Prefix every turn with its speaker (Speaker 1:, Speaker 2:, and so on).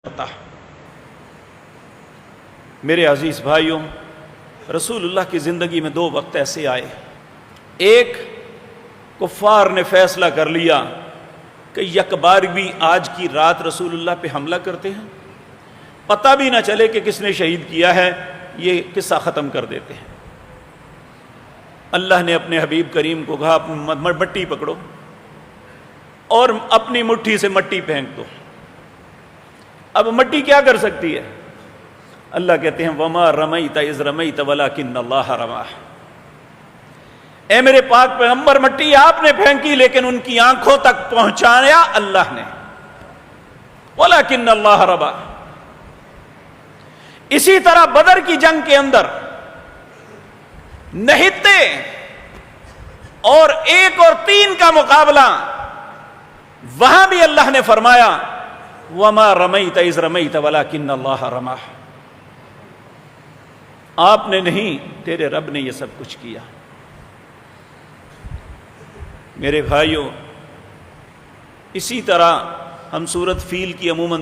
Speaker 1: کرتا۔ میرے عزیز بھائیوں، رسول اللہ کی زندگی میں دو وقت ایسے آئے، ایک کفار نے فیصلہ کر لیا کہ یک بار بھی آج کی رات رسول اللہ پہ حملہ کرتے ہیں، پتہ بھی نہ چلے کہ کس نے شہید کیا ہے، یہ قصہ ختم کر دیتے ہیں۔ اللہ نے اپنے حبیب کریم کو کہا مٹی پکڑو اور اپنی مٹھی سے مٹی پھینک دو۔ اب مٹی کیا کر سکتی ہے؟ اللہ کہتے ہیں وما رمیت اذ رمیت ولکن اللہ رمى۔ اے میرے پاک پیغمبر، مٹی آپ نے پھینکی لیکن ان کی آنکھوں تک پہنچایا اللہ نے، ولکن اللہ رمى۔ اسی طرح بدر کی جنگ کے اندر نہتے اور 1 اور 3 کا مقابلہ، وہاں بھی اللہ نے فرمایا وما رمیت اذ رمیت ولکن اللہ رمى۔ آپ نے نہیں، تیرے رب نے یہ سب کچھ کیا۔ میرے بھائیوں، اسی طرح ہم سورۃ فیل کی عموماً